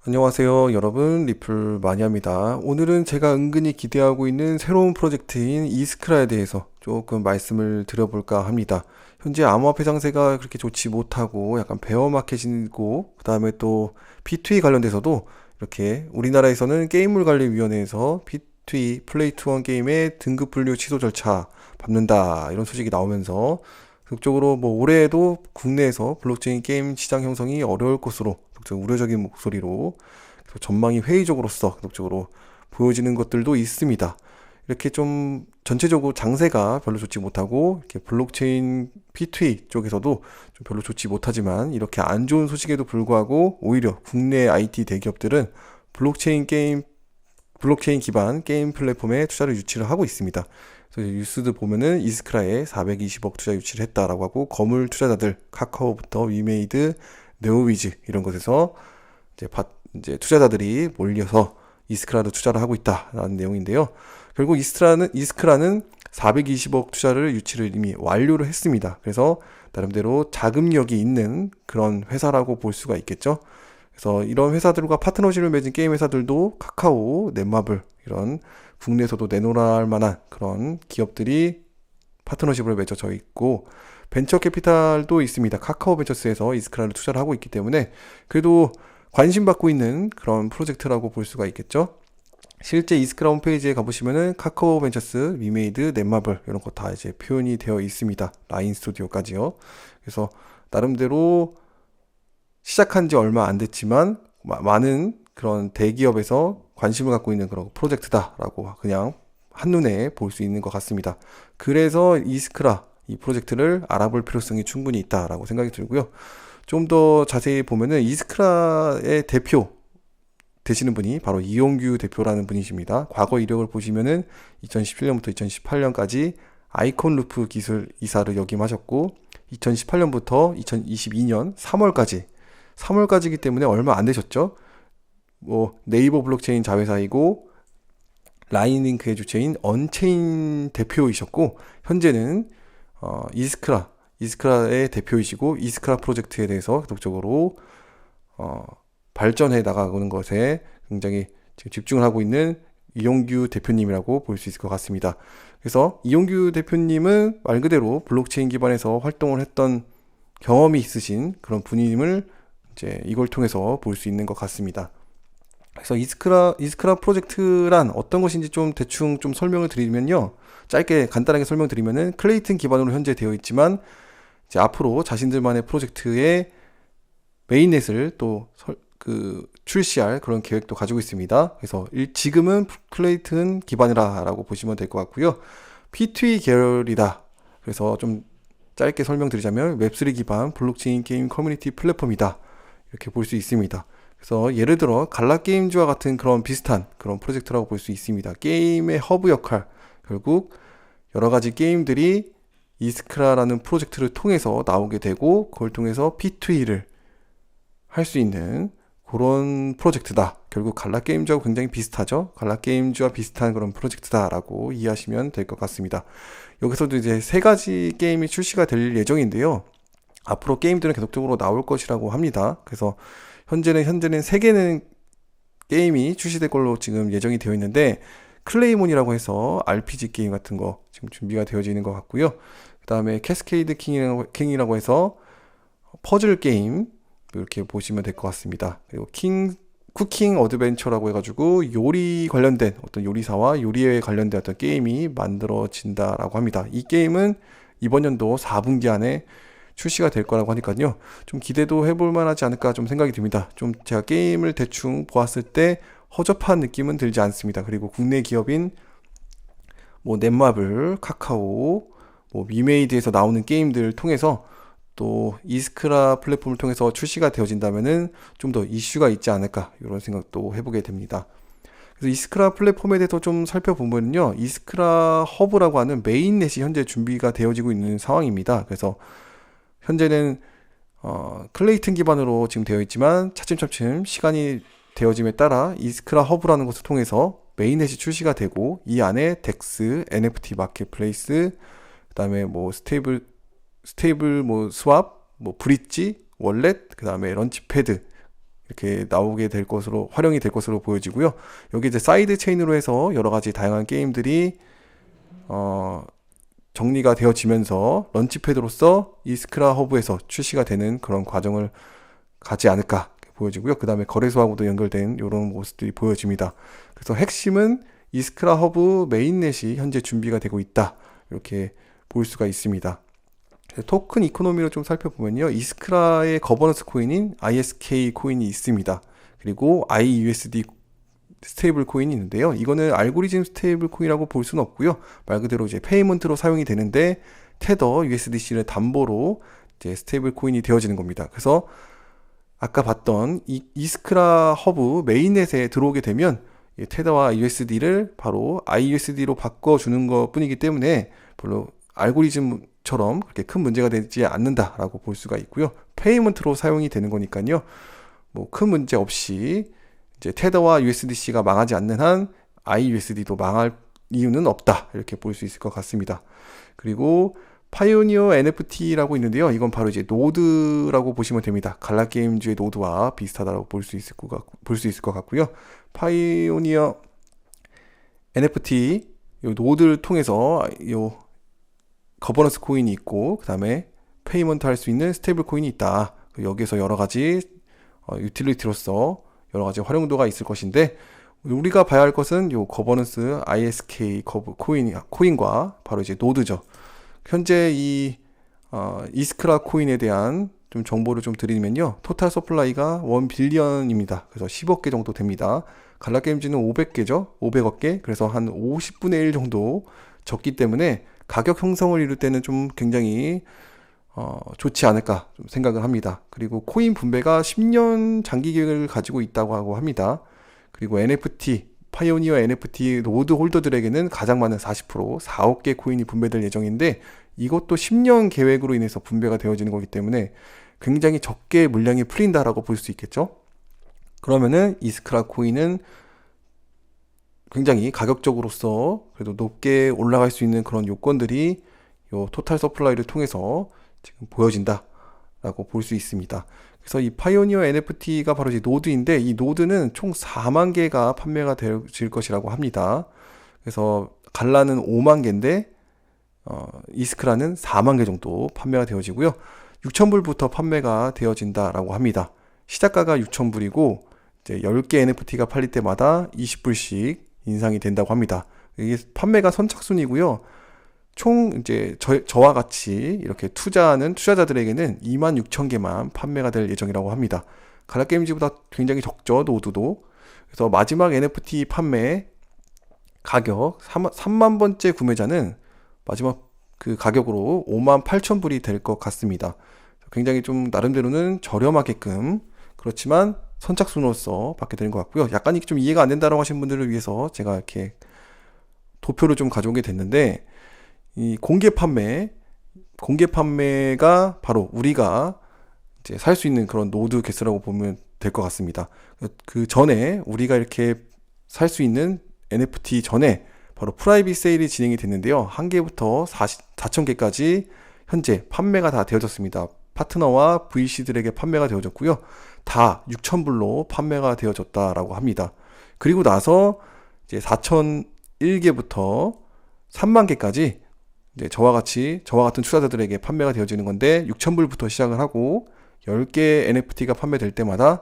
안녕하세요 여러분, 리플 마니아입니다. 오늘은 제가 은근히 기대하고 있는 새로운 프로젝트인 이스크라에 대해서 조금 말씀을 드려볼까 합니다. 현재 암호화폐 장세가 그렇게 좋지 못하고 약간 베어마켓이고, 그 다음에 또 P2E 관련돼서도 이렇게 우리나라에서는 게임물관리위원회에서 P2E 플레이 투원 게임의 등급 분류 취소 절차 밟는다, 이런 소식이 나오면서 극적으로 뭐 올해에도 국내에서 블록체인 게임 시장 형성이 어려울 것으로 좀 우려적인 목소리로 전망이 회의적으로서 계속적으로 보여지는 것들도 있습니다. 이렇게 좀 전체적으로 장세가 별로 좋지 못하고, 이렇게 블록체인 P2E 쪽에서도 좀 별로 좋지 못하지만, 이렇게 안 좋은 소식에도 불구하고 오히려 국내 IT 대기업들은 블록체인 게임 블록체인 기반 게임 플랫폼에 투자를 유치를 하고 있습니다. 그래서 뉴스도 보면은 이스크라에 420억 투자 유치를 했다라고 하고, 거물 투자자들 카카오부터 위메이드, 네오위즈 이런 곳에서 이제 투자자들이 몰려서 이스크라로 투자를 하고 있다라는 내용인데요. 결국 이스크라는 420억 투자를 유치를 이미 완료를 했습니다. 그래서 나름대로 자금력이 있는 그런 회사라고 볼 수가 있겠죠. 그래서 이런 회사들과 파트너십을 맺은 게임 회사들도 카카오, 넷마블 이런 국내에서도 내놓을 만한 그런 기업들이 파트너십을 맺어져 있고, 벤처 캐피탈도 있습니다. 카카오 벤처스에서 이스크라를 투자를 하고 있기 때문에 그래도 관심받고 있는 그런 프로젝트라고 볼 수가 있겠죠. 실제 이스크라 홈페이지에 가보시면은 카카오 벤처스, 위메이드, 넷마블 이런 거 다 이제 표현이 되어 있습니다. 라인 스튜디오까지요. 그래서 나름대로 시작한 지 얼마 안 됐지만 많은 그런 대기업에서 관심을 갖고 있는 그런 프로젝트다라고 그냥 한눈에 볼 수 있는 것 같습니다. 그래서 이스크라 이 프로젝트를 알아볼 필요성이 충분히 있다라고 생각이 들고요. 좀 더 자세히 보면은 이스크라의 대표 되시는 분이 바로 이용규 대표라는 분이십니다. 과거 이력을 보시면은 2017년부터 2018년까지 아이콘 루프 기술 이사를 역임하셨고, 2018년부터 2022년 3월까지이기 때문에 얼마 안 되셨죠. 뭐 네이버 블록체인 자회사이고 라인링크의 주체인 언체인 대표이셨고, 현재는 이스크라의 대표이시고, 이스크라 프로젝트에 대해서 계속적으로 어, 발전해 나가는 것에 굉장히 지금 집중을 하고 있는 이용규 대표님이라고 볼 수 있을 것 같습니다. 그래서 이용규 대표님은 말 그대로 블록체인 기반에서 활동을 했던 경험이 있으신 그런 분임을 이제 이걸 통해서 볼 수 있는 것 같습니다. 그래서 이스크라 프로젝트란 어떤 것인지 좀 대충 좀 설명을 드리면요. 짧게 간단하게 설명드리면은 클레이튼 기반으로 현재 되어 있지만, 이제 앞으로 자신들만의 프로젝트의 메인넷을 또 출시할 그런 계획도 가지고 있습니다. 그래서 지금은 클레이튼 기반이라고 보시면 될 것 같고요. P2E 계열이다. 그래서 좀 짧게 설명드리자면 웹3 기반 블록체인 게임 커뮤니티 플랫폼이다, 이렇게 볼 수 있습니다. 그래서 예를 들어 갈라게임즈와 같은 그런 비슷한 그런 프로젝트라고 볼 수 있습니다. 게임의 허브 역할, 결국 여러 가지 게임들이 이스크라라는 프로젝트를 통해서 나오게 되고, 그걸 통해서 P2E를 할 수 있는 그런 프로젝트다. 결국 갈라게임즈하고 굉장히 비슷하죠. 갈라게임즈와 비슷한 그런 프로젝트다라고 이해하시면 될 것 같습니다. 여기서도 이제 세 가지 게임이 출시가 될 예정인데요. 앞으로 게임들은 계속적으로 나올 것이라고 합니다. 그래서 현재는 세 개는 게임이 출시될 걸로 지금 예정이 되어 있는데, 클레이몬이라고 해서 RPG 게임 같은 거 지금 준비가 되어지는 것 같고요. 그 다음에 캐스케이드 킹이라고 해서 퍼즐 게임, 이렇게 보시면 될 것 같습니다. 그리고 쿠킹 어드벤처라고 해가지고 요리 관련된 어떤 요리사와 요리에 관련된 어떤 게임이 만들어진다라고 합니다. 이 게임은 이번 연도 4분기 안에 출시가 될 거라고 하니까요. 좀 기대도 해볼 만하지 않을까 좀 생각이 듭니다. 좀 제가 게임을 대충 보았을 때 허접한 느낌은 들지 않습니다. 그리고 국내 기업인 뭐 넷마블, 카카오, 뭐 미메이드에서 나오는 게임들 통해서 또 이스크라 플랫폼을 통해서 출시가 되어진다면은 좀 더 이슈가 있지 않을까, 이런 생각도 해보게 됩니다. 그래서 이스크라 플랫폼에 대해서 좀 살펴보면요, 이스크라 허브라고 하는 메인넷이 현재 준비가 되어지고 있는 상황입니다. 그래서 현재는 클레이튼 기반으로 지금 되어 있지만, 차츰차츰 시간이 되어짐에 따라 이스크라 허브라는 것을 통해서 메인넷이 출시가 되고, 이 안에 덱스, NFT 마켓플레이스, 그다음에 뭐 스테이블 뭐 스왑, 뭐 브릿지, 월렛, 그다음에 런치패드 이렇게 나오게 될 것으로, 활용이 될 것으로 보여지고요. 여기 이제 사이드 체인으로 해서 여러 가지 다양한 게임들이 정리가 되어지면서 런치패드로서 이스크라 허브에서 출시가 되는 그런 과정을 가지 않을까 보여지고요. 그 다음에 거래소하고도 연결된 이런 모습들이 보여집니다. 그래서 핵심은 이스크라 허브 메인넷이 현재 준비가 되고 있다, 이렇게 볼 수가 있습니다. 토큰 이코노미로 좀 살펴보면요, 이스크라의 거버넌스 코인인 ISK 코인이 있습니다. 그리고 IUSD 스테이블 코인이 있는데요, 이거는 알고리즘 스테이블 코인이라고 볼 수는 없고요. 말 그대로 이제 페이먼트로 사용이 되는데 테더 USDC를 담보로 이제 스테이블 코인이 되어지는 겁니다. 그래서 아까 봤던 이스크라 허브 메인넷에 들어오게 되면 테더와 USD를 바로 IUSD로 바꿔주는 것 뿐이기 때문에 별로 알고리즘처럼 그렇게 큰 문제가 되지 않는다라고 볼 수가 있고요. 페이먼트로 사용이 되는 거니까요, 뭐 큰 문제 없이 이제 테더와 USDC가 망하지 않는 한 IUSD도 망할 이유는 없다, 이렇게 볼 수 있을 것 같습니다. 그리고 파이오니어 NFT라고 있는데요, 이건 바로 이제 노드라고 보시면 됩니다. 갈라게임즈의 노드와 비슷하다고 볼 수 있을 것 같고요. 파이오니어 NFT 요 노드를 통해서 요 거버넌스 코인이 있고, 그 다음에 페이먼트 할 수 있는 스테이블 코인이 있다. 여기에서 여러 가지 유틸리티로서 여러 가지 활용도가 있을 것인데, 우리가 봐야 할 것은 요 거버넌스 ISK 코인과 바로 이제 노드죠. 현재 이 이스크라 코인에 대한 좀 정보를 좀 드리면요, 토탈 서플라이가 1빌리언입니다. 그래서 10억 개 정도 됩니다. 갈라게임즈는 500개죠. 500억 개. 그래서 한 50분의 1 정도 적기 때문에 가격 형성을 이룰 때는 좀 굉장히 좋지 않을까 좀 생각을 합니다. 그리고 코인 분배가 10년 장기 계획을 가지고 있다고 하고 합니다. 그리고 NFT, 파이오니어 NFT 노드 홀더들에게는 가장 많은 40%, 4억 개 코인이 분배될 예정인데, 이것도 10년 계획으로 인해서 분배가 되어지는 거기 때문에 굉장히 적게 물량이 풀린다라고 볼 수 있겠죠. 그러면은 이스크라 코인은 굉장히 가격적으로서 그래도 높게 올라갈 수 있는 그런 요건들이 요 토탈 서플라이를 통해서 지금 보여진다라고 볼 수 있습니다. 그래서 이 파이오니어 NFT가 바로 이제 노드인데, 이 노드는 총 4만 개가 판매가 될 것이라고 합니다. 그래서 갈라는 5만 개인데 이스크라는 4만 개 정도 판매가 되어지고요. 6,000불부터 판매가 되어진다라고 합니다. 시작가가 6,000불이고 이제 10개 NFT가 팔릴 때마다 20불씩 인상이 된다고 합니다. 이게 판매가 선착순이고요. 총 이제 저와 같이 이렇게 투자하는 투자자들에게는 26,000개만 판매가 될 예정이라고 합니다. 갈라게임즈보다 굉장히 적죠, 노드도. 그래서 마지막 NFT 판매 가격 3만 번째 구매자는 마지막 그 가격으로 58,000불이 될 것 같습니다. 굉장히 좀 나름대로는 저렴하게끔, 그렇지만 선착순으로서 받게 되는 것 같고요. 약간 좀 이해가 안 된다라고 하신 분들을 위해서 제가 이렇게 도표를 좀 가져오게 됐는데, 이 공개 판매가 바로 우리가 이제 살 수 있는 그런 노드 개수라고 보면 될 것 같습니다. 그 전에 우리가 이렇게 살 수 있는 NFT 전에 바로 프라이빗 세일이 진행이 됐는데요. 1개부터 4,000개까지 현재 판매가 다 되어졌습니다. 파트너와 VC들에게 판매가 되어졌고요. 다 6,000불로 판매가 되어졌다라고 합니다. 그리고 나서 이제 4,001개부터 3만 개까지 이제 저와 같은 투자자들에게 판매가 되어지는 건데, 6,000불부터 시작을 하고 10개 NFT가 판매될 때마다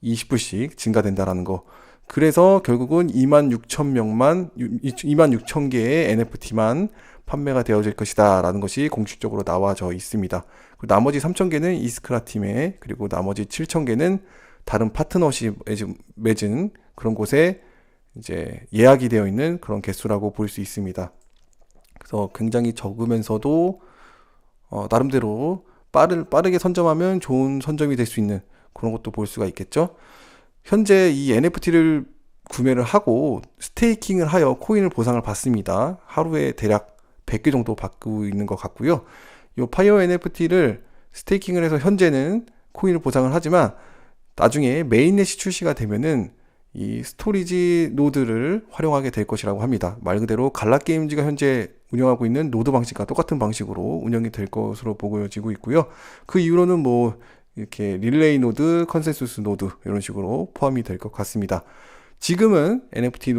20불씩 증가된다라는 거. 그래서 결국은 26,000개의 NFT만 판매가 되어질 것이다 라는 것이 공식적으로 나와져 있습니다. 그리고 나머지 3,000개는 이스크라 팀에, 그리고 나머지 7,000개는 다른 파트너십 맺은 그런 곳에 이제 예약이 되어 있는 그런 개수라고 볼 수 있습니다. 그래서 굉장히 적으면서도 나름대로 빠르게 선점하면 좋은 선점이 될 수 있는 그런 것도 볼 수가 있겠죠. 현재 이 NFT를 구매를 하고 스테이킹을 하여 코인을 보상을 받습니다. 하루에 대략 100개 정도 받고 있는 것 같고요. 이 파이어 NFT를 스테이킹을 해서 현재는 코인을 보상을 하지만, 나중에 메인넷이 출시가 되면은 이 스토리지 노드를 활용하게 될 것이라고 합니다. 말 그대로 갈라게임즈가 현재 운영하고 있는 노드 방식과 똑같은 방식으로 운영이 될 것으로 보여지고 있고요. 그 이후로는 뭐 이렇게 릴레이 노드, 컨센서스 노드 이런 식으로 포함이 될 것 같습니다. 지금은 NFT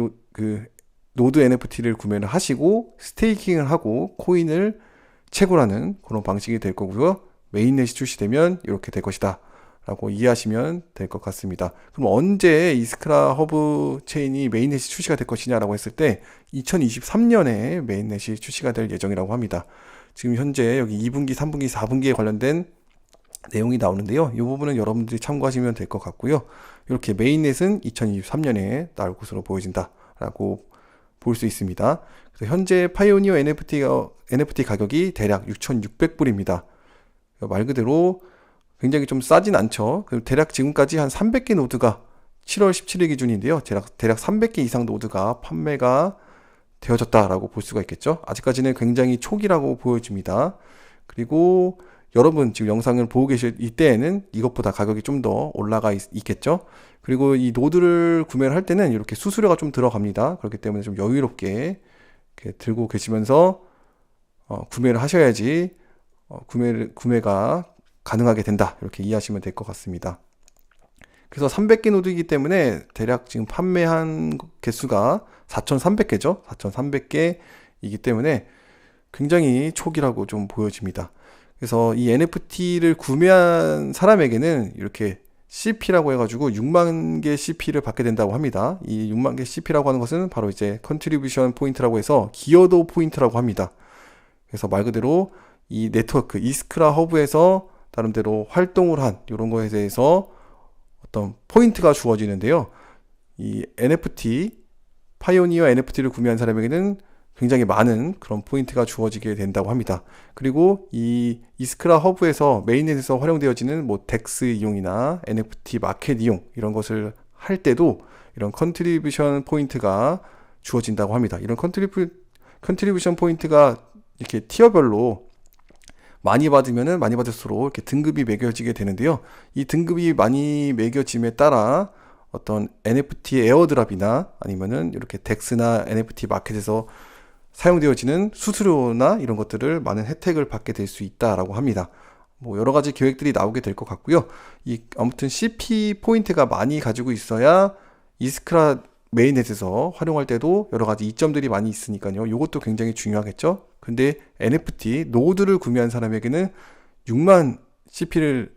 노드 NFT를 구매를 하시고 스테이킹을 하고 코인을 채굴하는 그런 방식이 될 거고요. 메인넷이 출시되면 이렇게 될 것이다 라고 이해하시면 될 것 같습니다. 그럼 언제 이스크라 허브 체인이 메인넷이 출시가 될 것이냐라고 했을 때 2023년에 메인넷이 출시가 될 예정이라고 합니다. 지금 현재 여기 2분기, 3분기, 4분기에 관련된 내용이 나오는데요. 이 부분은 여러분들이 참고하시면 될 것 같고요. 이렇게 메인넷은 2023년에 나올 것으로 보여진다 라고 볼 수 있습니다. 그래서 현재 파이오니어 NFT 가격이 대략 6,600불입니다. 말 그대로 굉장히 좀 싸진 않죠. 대략 지금까지 한 300개 노드가 7월 17일 기준인데요. 대략 300개 이상 노드가 판매가 되어졌다라고 볼 수가 있겠죠. 아직까지는 굉장히 초기라고 보여집니다. 그리고 여러분 지금 영상을 보고 계실 이때에는 이것보다 가격이 좀 더 올라가 있겠죠. 그리고 이 노드를 구매를 할 때는 이렇게 수수료가 좀 들어갑니다. 그렇기 때문에 좀 여유롭게 이렇게 들고 계시면서 구매를 하셔야지 구매가 가능하게 된다. 이렇게 이해하시면 될 것 같습니다. 그래서 300개 노드이기 때문에 대략 지금 판매한 개수가 4,300개죠. 4,300개이기 때문에 굉장히 초기라고 좀 보여집니다. 그래서 이 NFT를 구매한 사람에게는 이렇게 CP라고 해가지고 6만 개 CP를 받게 된다고 합니다. 이 6만 개 CP라고 하는 것은 바로 이제 컨트리뷰션 포인트라고 해서 기여도 포인트라고 합니다. 그래서 말 그대로 이 네트워크 이스크라 허브에서 나름대로 활동을 한 이런 거에 대해서 어떤 포인트가 주어지는데요. 이 NFT 파이오니어 NFT를 구매한 사람에게는 굉장히 많은 그런 포인트가 주어지게 된다고 합니다. 그리고 이 이스크라 허브에서 메인넷에서 활용되어지는 뭐 덱스 이용이나 NFT 마켓 이용 이런 것을 할 때도 이런 컨트리뷰션 포인트가 주어진다고 합니다. 이런 컨트리뷰션 포인트가 이렇게 티어별로 많이 받으면은 많이 받을수록 이렇게 등급이 매겨지게 되는데요. 이 등급이 많이 매겨짐에 따라 어떤 NFT 에어드랍이나 아니면은 이렇게 덱스나 NFT 마켓에서 사용되어지는 수수료나 이런 것들을 많은 혜택을 받게 될 수 있다라고 합니다. 뭐 여러 가지 계획들이 나오게 될 것 같고요. 아무튼 CP 포인트가 많이 가지고 있어야 이스크라 메인넷에서 활용할 때도 여러 가지 이점들이 많이 있으니까요. 이것도 굉장히 중요하겠죠. 근데 NFT 노드를 구매한 사람에게는 6만 CP를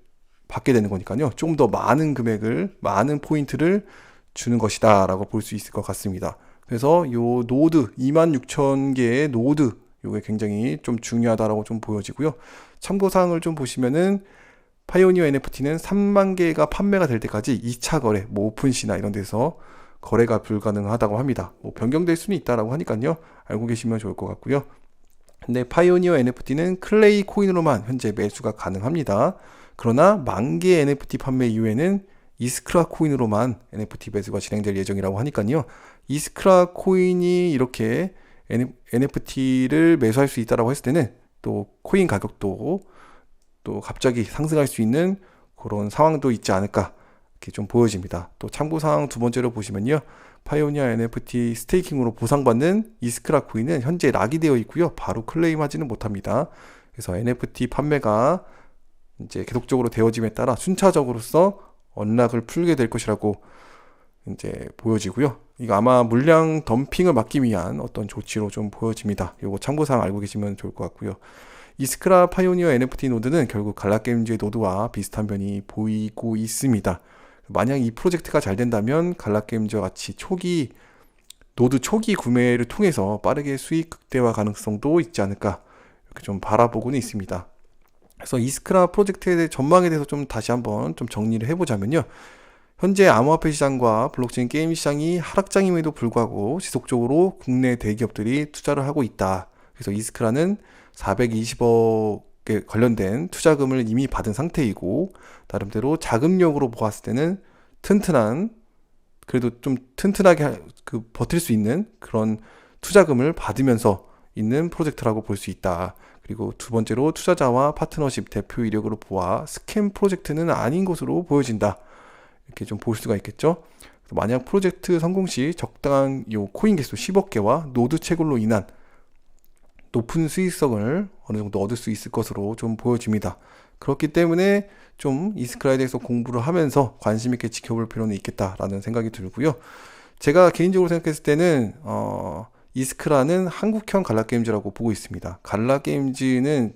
받게 되는 거니까요. 조금 더 많은 금액을, 많은 포인트를 주는 것이다 라고 볼 수 있을 것 같습니다. 그래서 요 노드 26,000개의 노드 요게 굉장히 좀 중요하다라고 좀 보여지고요. 참고사항을 좀 보시면은 파이오니어 NFT는 3만 개가 판매가 될 때까지 2차 거래, 뭐 오픈시나 이런 데서 거래가 불가능하다고 합니다. 뭐 변경될 수는 있다라고 하니까요. 알고 계시면 좋을 것 같고요. 근데 파이오니어 NFT는 클레이 코인으로만 현재 매수가 가능합니다. 그러나 10,000개 NFT 판매 이후에는 이스크라 코인으로만 NFT 매수가 진행될 예정이라고 하니까요. 이스크라 코인이 이렇게 NFT를 매수할 수 있다라고 했을 때는 또 코인 가격도 또 갑자기 상승할 수 있는 그런 상황도 있지 않을까 이렇게 좀 보여집니다. 또 참고사항 두 번째로 보시면요. 파이오니어 NFT 스테이킹으로 보상받는 이스크라 코인은 현재 락이 되어 있고요. 바로 클레임하지는 못합니다. 그래서 NFT 판매가 이제 계속적으로 되어짐에 따라 순차적으로서 언락을 풀게 될 것이라고 이제 보여지고요. 이거 아마 물량 덤핑을 막기 위한 어떤 조치로 좀 보여집니다. 이거 참고사항 알고 계시면 좋을 것 같고요. 이스크라 파이오니어 NFT 노드는 결국 갈라게임즈의 노드와 비슷한 면이 보이고 있습니다. 만약 이 프로젝트가 잘 된다면 갈라게임즈와 같이 노드 초기 구매를 통해서 빠르게 수익 극대화 가능성도 있지 않을까 이렇게 좀 바라보고는 있습니다. 그래서 이스크라 프로젝트에 대해 전망에 대해서 좀 다시 한번 좀 정리를 해보자면요. 현재 암호화폐 시장과 블록체인 게임 시장이 하락장임에도 불구하고 지속적으로 국내 대기업들이 투자를 하고 있다. 그래서 이스크라는 420억에 관련된 투자금을 이미 받은 상태이고 나름대로 자금력으로 보았을 때는 그래도 좀 튼튼하게 버틸 수 있는 그런 투자금을 받으면서 있는 프로젝트라고 볼 수 있다. 그리고 두 번째로 투자자와 파트너십 대표 이력으로 보아 스캠 프로젝트는 아닌 것으로 보여진다. 이렇게 좀 볼 수가 있겠죠. 만약 프로젝트 성공 시 적당한 요 코인 개수 10억 개와 노드 채굴로 인한 높은 수익성을 어느 정도 얻을 수 있을 것으로 좀 보여집니다. 그렇기 때문에 좀 이스크라에 대해서 공부를 하면서 관심 있게 지켜볼 필요는 있겠다라는 생각이 들고요. 제가 개인적으로 생각했을 때는 이스크라는 한국형 갈라게임즈라고 보고 있습니다. 갈라게임즈는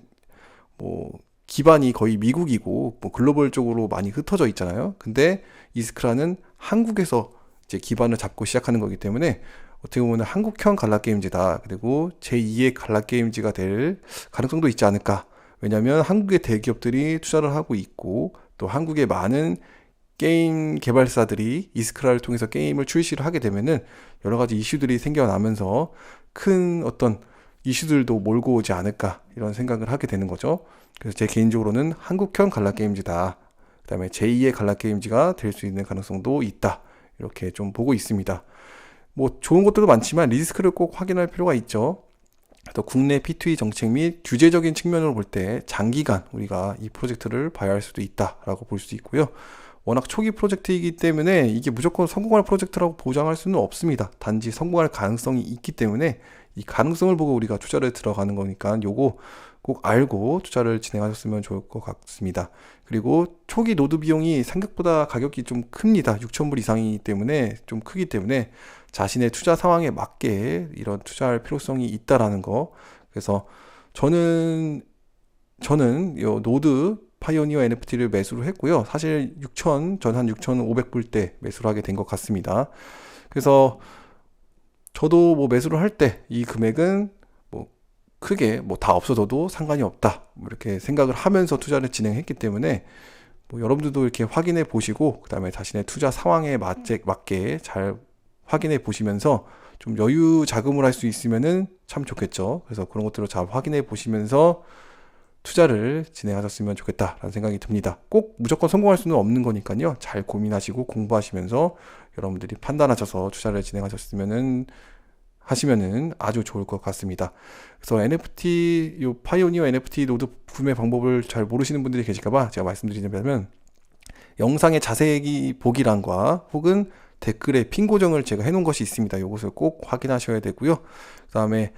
뭐 기반이 거의 미국이고 뭐 글로벌적으로 많이 흩어져 있잖아요. 근데 이스크라는 한국에서 이제 기반을 잡고 시작하는 거기 때문에 어떻게 보면 한국형 갈라게임즈다. 그리고 제2의 갈라게임즈가 될 가능성도 있지 않을까. 왜냐하면 한국의 대기업들이 투자를 하고 있고 또 한국의 많은 게임 개발사들이 이스크라를 통해서 게임을 출시를 하게 되면은 여러 가지 이슈들이 생겨나면서 큰 어떤 이슈들도 몰고 오지 않을까 이런 생각을 하게 되는 거죠. 그래서 제 개인적으로는 한국형 갈라게임즈다. 그 다음에 제2의 갈라게임즈가 될 수 있는 가능성도 있다. 이렇게 좀 보고 있습니다. 뭐 좋은 것들도 많지만 리스크를 꼭 확인할 필요가 있죠. 또 국내 P2E 정책 및 규제적인 측면으로 볼 때 장기간 우리가 이 프로젝트를 봐야 할 수도 있다라고 볼 수 있고요. 워낙 초기 프로젝트이기 때문에 이게 무조건 성공할 프로젝트라고 보장할 수는 없습니다. 단지 성공할 가능성이 있기 때문에 이 가능성을 보고 우리가 투자를 들어가는 거니까 요거 꼭 알고 투자를 진행하셨으면 좋을 것 같습니다. 그리고 초기 노드 비용이 생각보다 가격이 좀 큽니다. 6,000불 이상이기 때문에 좀 크기 때문에 자신의 투자 상황에 맞게 이런 투자할 필요성이 있다라는 거. 그래서 저는 요 노드 파이오니어 NFT를 매수를 했고요. 사실 전 한 6,500불 때 매수를 하게 된 것 같습니다. 그래서 저도 뭐 매수를 할 때 이 금액은 뭐 크게 뭐 다 없어져도 상관이 없다. 뭐 이렇게 생각을 하면서 투자를 진행했기 때문에 뭐 여러분들도 이렇게 확인해 보시고 그다음에 자신의 투자 상황에 맞게 잘 확인해 보시면서 좀 여유 자금을 할 수 있으면은 참 좋겠죠. 그래서 그런 것들을 잘 확인해 보시면서 투자를 진행하셨으면 좋겠다라는 생각이 듭니다. 꼭 무조건 성공할 수는 없는 거니까요. 잘 고민하시고 공부하시면서 여러분들이 판단하셔서 투자를 진행하셨으면은 하시면은 아주 좋을 것 같습니다. 그래서 NFT 요 파이오니어 NFT 노드 구매 방법을 잘 모르시는 분들이 계실까봐 제가 말씀드리자면 영상의 자세히 보기란과 혹은 댓글에 핀 고정을 제가 해놓은 것이 있습니다. 이것을 꼭 확인하셔야 되고요. 그 다음에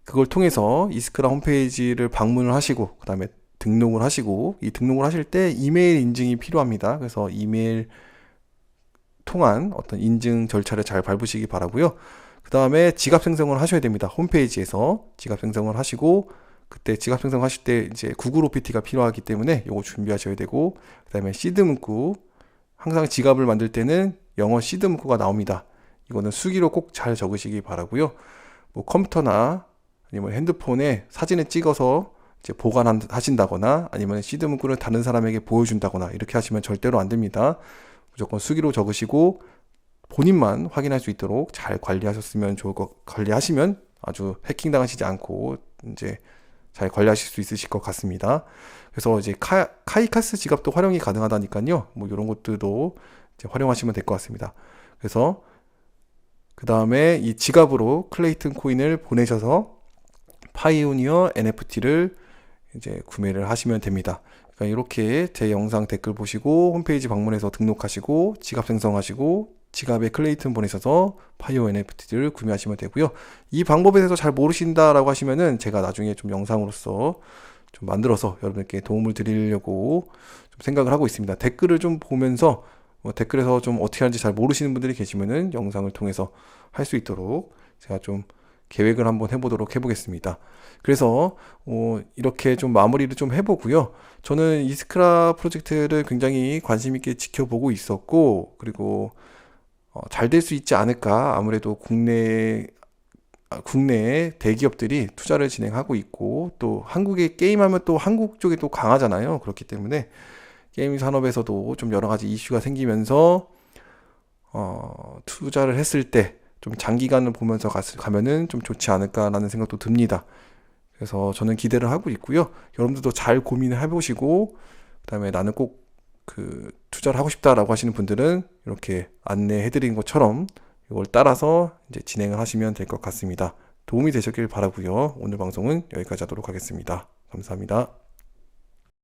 그걸 통해서 이스크라 홈페이지를 방문을 하시고 그 다음에 등록을 하시고 이 등록을 하실 때 이메일 인증이 필요합니다. 그래서 이메일 통한 어떤 인증 절차를 잘 밟으시기 바라고요. 그 다음에 지갑 생성을 하셔야 됩니다. 홈페이지에서 지갑 생성을 하시고 그때 지갑 생성하실 때 이제 구글 OPT가 필요하기 때문에 이거 준비하셔야 되고 그 다음에 시드 문구 항상 지갑을 만들 때는 영어 시드 문구가 나옵니다. 이거는 수기로 꼭 잘 적으시기 바라고요. 뭐 컴퓨터나 아니면 핸드폰에 사진을 찍어서 이제 보관하신다거나 아니면 시드 문구를 다른 사람에게 보여준다거나 이렇게 하시면 절대로 안 됩니다. 무조건 수기로 적으시고 본인만 확인할 수 있도록 잘 관리하셨으면 관리하시면 아주 해킹 당하시지 않고 이제 잘 관리하실 수 있으실 것 같습니다. 그래서 이제 카이카스 지갑도 활용이 가능하다니까요. 뭐 이런 것들도 이제 활용하시면 될 것 같습니다. 그래서 그 다음에 이 지갑으로 클레이튼 코인을 보내셔서 파이오니어 NFT를 이제 구매를 하시면 됩니다. 그러니까 이렇게 제 영상 댓글 보시고 홈페이지 방문해서 등록하시고 지갑 생성하시고 지갑에 클레이튼 보내셔서 파이오 NFT를 구매하시면 되고요. 이 방법에 대해서 잘 모르신다라고 하시면은 제가 나중에 좀 영상으로서 좀 만들어서 여러분께 도움을 드리려고 좀 생각을 하고 있습니다. 댓글을 좀 보면서 댓글에서 좀 어떻게 하는지 잘 모르시는 분들이 계시면은 영상을 통해서 할 수 있도록 제가 좀 계획을 한번 해보도록 해보겠습니다. 그래서 이렇게 좀 마무리를 좀 해보고요. 저는 이스크라 프로젝트를 굉장히 관심 있게 지켜보고 있었고 그리고 잘 될 수 있지 않을까. 아무래도 국내 대기업들이 투자를 진행하고 있고 또 한국의 게임하면 또 한국 쪽이 또 강하잖아요. 그렇기 때문에 게임 산업에서도 좀 여러 가지 이슈가 생기면서 투자를 했을 때 좀 장기간을 보면서 가면은 좀 좋지 않을까라는 생각도 듭니다. 그래서 저는 기대를 하고 있고요. 여러분들도 잘 고민을 해보시고 그다음에 나는 꼭 그 투자를 하고 싶다라고 하시는 분들은 이렇게 안내해드린 것처럼 이걸 따라서 이제 진행을 하시면 될 것 같습니다. 도움이 되셨길 바라고요. 오늘 방송은 여기까지 하도록 하겠습니다. 감사합니다.